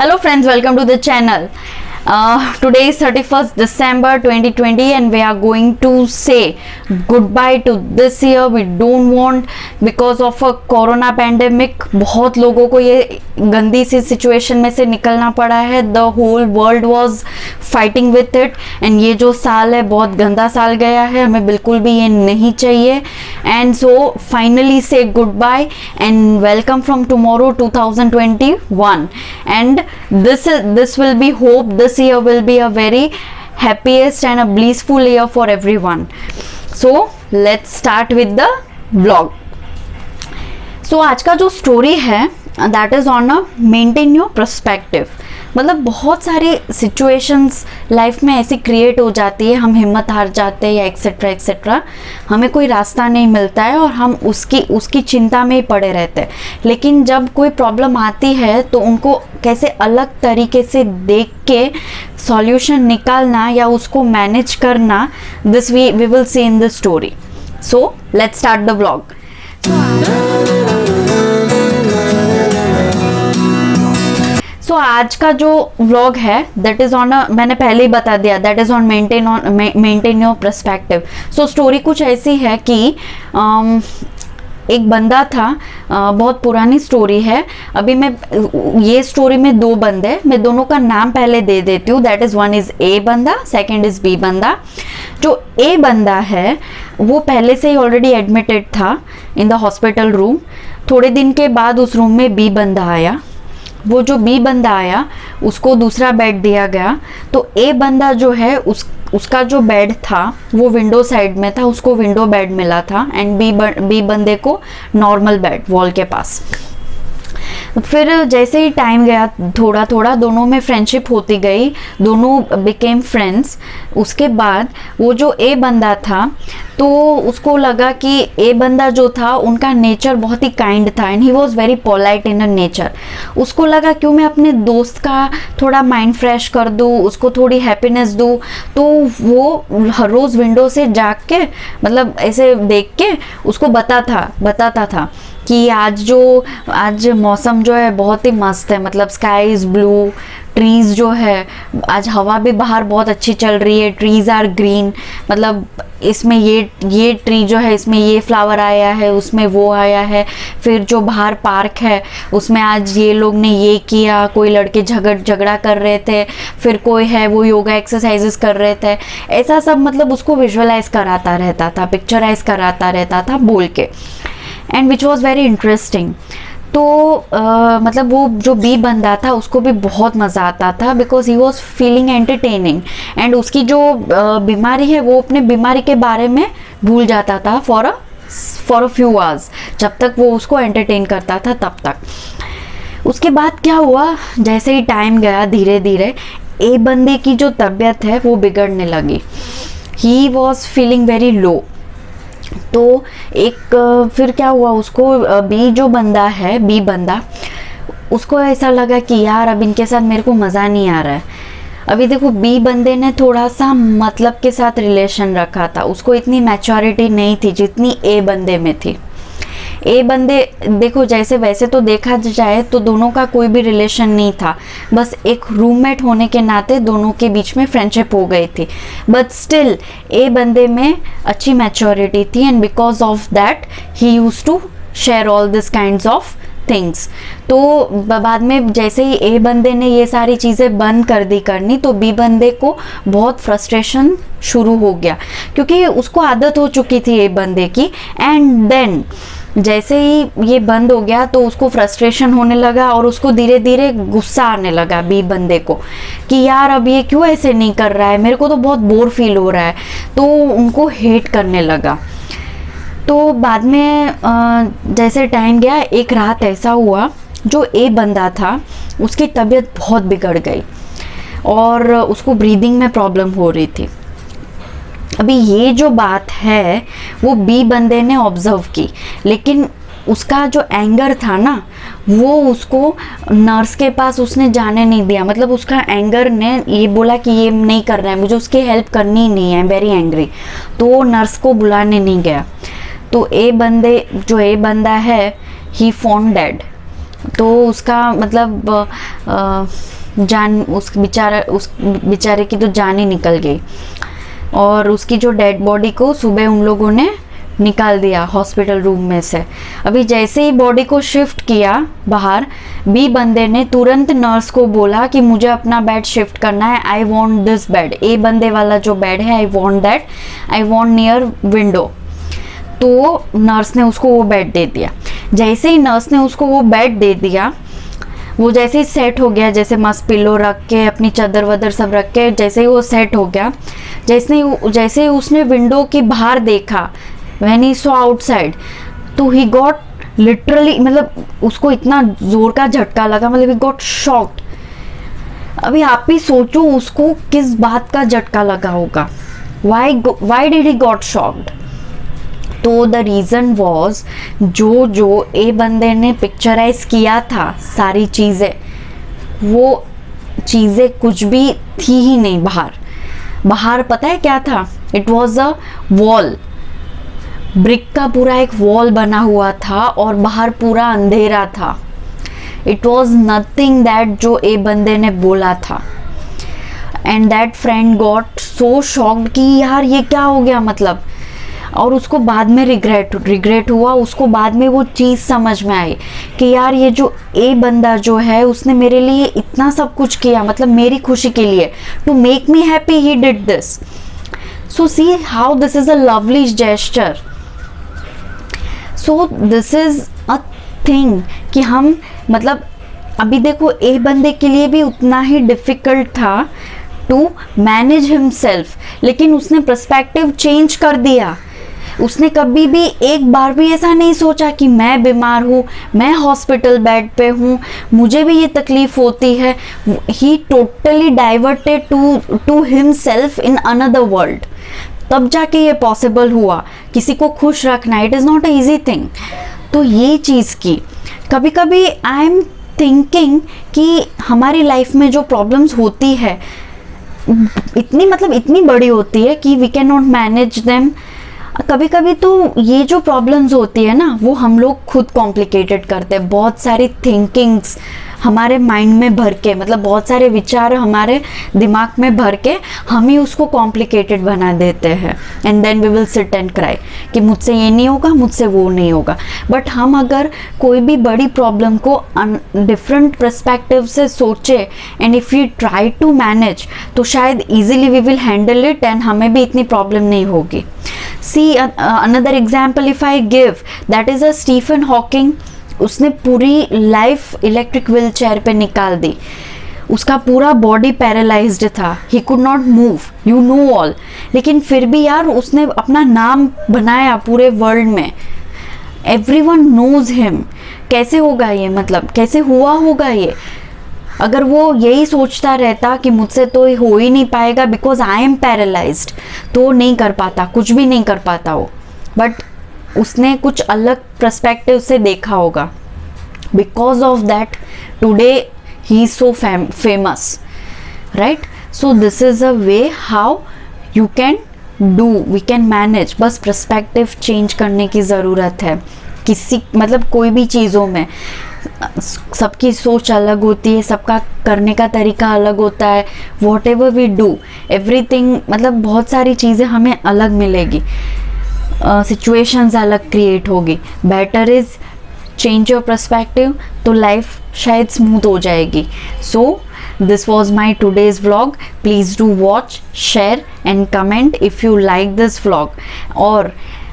Hello friends, welcome to the channel. Today is 31st December 2020 and we are going to say goodbye to this year. We don't want because of a corona pandemic. बहुत लोगों को ये गंदी सी situation में से निकलना पड़ा है. The whole world was fighting with it and ये जो साल है बहुत गंदा साल गया है. हमें बिल्कुल भी ये नहीं चाहिए. And so finally say goodbye and welcome from tomorrow 2021. And this will be hope. This year will be a very happiest and a blissful year for everyone. So let's start with the vlog. So आज का जो story है that is on a maintain your perspective. मतलब बहुत सारी situations life में ऐसी create हो जाती है, हम हिम्मत हार जाते हैं या एक्सेट्रा एक्सेट्रा, हमें कोई रास्ता नहीं मिलता है और हम उसकी चिंता में ही पड़े रहते हैं. लेकिन जब कोई प्रॉब्लम आती है तो उनको कैसे अलग तरीके से देख के सॉल्यूशन निकालना या उसको मैनेज करना, this we will see in this story. So let's start the vlog. तो आज का जो व्लॉग है दैट इज ऑन मैंने पहले ही बता दिया, that is on maintain your perspective. So story कुछ ऐसी है कि एक बंदा था, बहुत पुरानी स्टोरी है. अभी मैं ये स्टोरी में दो बंदे, मैं दोनों का नाम पहले दे देती हूँ. That is one is a बंदा, सेकंड इज बी बंदा. जो ए बंदा है वो पहले से ही ऑलरेडी एडमिटेड था इन द हॉस्पिटल रूम. थोड़े दिन के बाद उस रूम में बी बंदा आया. वो जो बी बंदा आया उसको दूसरा बेड दिया गया. तो ए बंदा जो है उसका जो बेड था वो विंडो साइड में था, उसको विंडो बेड मिला था. एंड बी बंदे को नॉर्मल बेड वॉल के पास. फिर जैसे ही टाइम गया थोड़ा थोड़ा दोनों में फ्रेंडशिप होती गई, दोनों बिकेम फ्रेंड्स. उसके बाद वो जो ए बंदा था तो उसको लगा कि ए बंदा जो था उनका नेचर बहुत ही काइंड था and he was very polite in nature. उसको लगा क्यों मैं अपने दोस्त का थोड़ा माइंड फ्रेश कर दूँ, उसको थोड़ी हैप्पीनेस दूँ. तो वो हर रोज़ विंडो से जाग के मतलब ऐसे देख के उसको बताता था कि आज मौसम जो है बहुत ही मस्त है. मतलब स्काई इज़ ब्लू, ट्रीज़ जो है आज हवा भी बाहर बहुत अच्छी चल रही है, ट्रीज़ आर ग्रीन. मतलब इसमें ये ट्री जो है इसमें ये फ्लावर आया है, उसमें वो आया है. फिर जो बाहर पार्क है उसमें आज ये लोग ने ये किया, कोई लड़के झगड़ा कर रहे थे, फिर कोई है वो योगा एक्सरसाइजेस कर रहे थे. ऐसा सब मतलब उसको विजुअलाइज कराता रहता था, पिक्चराइज कराता रहता था बोल के. And which was very interesting. तो मतलब वो जो बी बंदा था उसको भी बहुत मज़ा आता था because he was feeling entertaining. And उसकी जो बीमारी है वो अपने बीमारी के बारे में भूल जाता था फॉर अ फ्यू आवर्स, जब तक वो उसको एंटरटेन करता था तब तक. उसके बाद क्या हुआ, जैसे ही टाइम गया धीरे धीरे ए बंदे की जो तबीयत है वो बिगड़ने लगी. He was feeling very low. तो फिर क्या हुआ, उसको बी जो बंदा है, बी बंदा, उसको ऐसा लगा कि यार अब इनके साथ मेरे को मज़ा नहीं आ रहा है. अभी देखो बी बंदे ने थोड़ा सा मतलब के साथ रिलेशन रखा था, उसको इतनी मैच्योरिटी नहीं थी जितनी ए बंदे में थी. ए बंदे देखो जैसे वैसे तो देखा जाए तो दोनों का कोई भी रिलेशन नहीं था, बस एक रूममेट होने के नाते दोनों के बीच में फ्रेंडशिप हो गई थी. बट स्टिल ए बंदे में अच्छी मैच्योरिटी थी and because of that he used to share all this kinds of things. तो बाद में जैसे ही ए बंदे ने ये सारी चीज़ें बंद कर दी करनी तो बी बंदे को बहुत फ्रस्ट्रेशन शुरू हो गया क्योंकि उसको आदत हो चुकी थी ए बंदे की. एंड देन जैसे ही ये बंद हो गया तो उसको फ्रस्ट्रेशन होने लगा और उसको धीरे धीरे गुस्सा आने लगा बी बंदे को कि यार अब ये क्यों ऐसे नहीं कर रहा है, मेरे को तो बहुत बोर फील हो रहा है. तो उनको हेट करने लगा. तो बाद में जैसे टाइम गया एक रात ऐसा हुआ जो ए बंदा था उसकी तबीयत बहुत बिगड़ गई और उसको ब्रीदिंग में प्रॉब्लम हो रही थी. अभी ये जो बात है वो बी बंदे ने ऑब्जर्व की, लेकिन उसका जो एंगर था ना वो उसको नर्स के पास उसने जाने नहीं दिया. मतलब उसका एंगर ने ये बोला कि ये नहीं करना है, मुझे उसकी हेल्प करनी ही नहीं है, वेरी एंग्री. तो वो नर्स को बुलाने नहीं गया. तो ए बंदा है ही फोन डेड. तो उसका मतलब जान उस बेचारे की तो जान ही निकल गई। और उसकी जो डेड बॉडी को सुबह उन लोगों ने निकाल दिया हॉस्पिटल रूम में से। अभी जैसे ही बॉडी को शिफ्ट किया बाहर, बी बंदे ने तुरंत नर्स को बोला कि मुझे अपना बेड शिफ्ट करना है, आई वॉन्ट दिस बेड, ए बंदे वाला जो बेड है I want that, I want near window. तो नर्स ने उसको वो बेड दे दिया। जैसे ही नर्स ने उसको वो बेड दे दिया, वो जैसे ही सेट हो गया, जैसे मस्त पिल्लो रख के अपनी चादर वदर सब रख के जैसे ही वो सेट हो गया, जैसे ही उसने विंडो के बाहर देखा, व्हेन ही सॉ आउटसाइड, तो ही गॉट लिटरली, मतलब उसको इतना जोर का झटका लगा, मतलब ही गॉट शॉक्ड। अभी आप ही सोचो उसको किस बात का झटका लगा होगा, why did he got shocked. तो द रीज़न वॉज जो ए बंदे ने पिक्चराइज किया था सारी चीज़ें, वो चीज़ें कुछ भी थी ही नहीं बाहर पता है क्या था? It was a wall, brick का पूरा एक वॉल बना हुआ था और बाहर पूरा अंधेरा था। इट वॉज नथिंग दैट जो ए बंदे ने बोला था। And that friend got so shocked कि यार ये क्या हो गया मतलब। और उसको बाद में रिग्रेट हुआ, उसको बाद में वो चीज़ समझ में आई कि यार ये जो ए बंदा जो है उसने मेरे लिए इतना सब कुछ किया, मतलब मेरी खुशी के लिए, to make me happy he did this. So see how this is a lovely gesture. So this is a thing कि हम मतलब अभी देखो ए बंदे के लिए भी उतना ही डिफिकल्ट था टू मैनेज हिमसेल्फ, लेकिन उसने पर्सपेक्टिव चेंज कर दिया। उसने कभी भी एक बार भी ऐसा नहीं सोचा कि मैं बीमार हूँ, मैं हॉस्पिटल बेड पे हूँ, मुझे भी ये तकलीफ होती है। He totally diverted to himself in another world. तब जाके ये पॉसिबल हुआ। किसी को खुश रखना it is not a easy thing. तो ये चीज़ की कभी कभी आई एम थिंकिंग कि हमारी लाइफ में जो प्रॉब्लम्स होती है इतनी बड़ी होती है कि we can not manage them. कभी कभी तो ये जो प्रॉब्लम्स होती है ना, वो हम लोग खुद कॉम्प्लिकेटेड करते हैं। बहुत सारी थिंकिंग्स हमारे माइंड में भर के, मतलब बहुत सारे विचार हमारे दिमाग में भर के हम ही उसको कॉम्प्लिकेटेड बना देते हैं। And then we will sit and cry कि मुझसे ये नहीं होगा, मुझसे वो नहीं होगा। बट हम अगर कोई भी बड़ी प्रॉब्लम को डिफरेंट पर्सपेक्टिव से सोचे and if you try to manage, तो शायद easily we will handle it and हमें भी इतनी प्रॉब्लम नहीं होगी। See another example if I give, that is a Stephen Hawking। उसने पूरी लाइफ इलेक्ट्रिक व्हील चेयर पे निकाल दी। उसका पूरा बॉडी पैरालाइज्ड था, he could not move, you know all. लेकिन फिर भी यार उसने अपना नाम बनाया पूरे वर्ल्ड में। Everyone knows him. कैसे होगा ये, मतलब कैसे हुआ होगा ये? अगर वो यही सोचता रहता कि मुझसे तो हो ही नहीं पाएगा बिकॉज आई एम पैरालाइज्ड, तो नहीं कर पाता, कुछ भी नहीं कर पाता वो। बट उसने कुछ अलग पर्सपेक्टिव से देखा होगा। Because of that today he is so famous, right? So this is a way how you can do, we can manage. बस पर्सपेक्टिव चेंज करने की ज़रूरत है। किसी मतलब कोई भी चीज़ों में सबकी सोच अलग होती है, सबका करने का तरीका अलग होता है। Whatever we do everything, मतलब बहुत सारी चीज़ें हमें अलग मिलेगी, सिचुएशंस अलग क्रिएट होगी। Better is change your perspective, तो लाइफ शायद स्मूथ हो जाएगी। सो this was my today's vlog. Please do watch, share and comment if you like this vlog. Or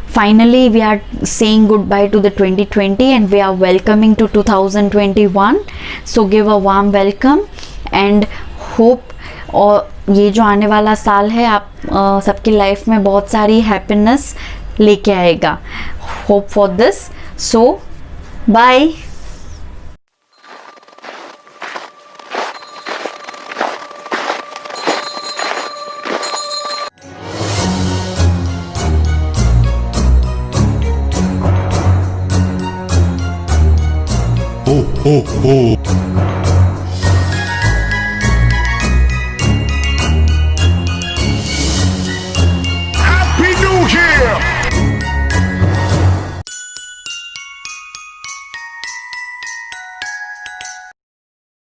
finally we are saying goodbye to the 2020 and we are welcoming to 2021. So give a warm welcome and hope और ये जो आने वाला साल है आप सबकी life में बहुत सारी हैप्पीनेस लेके आएगा। Hope for this. So bye. Ho, ho, ho.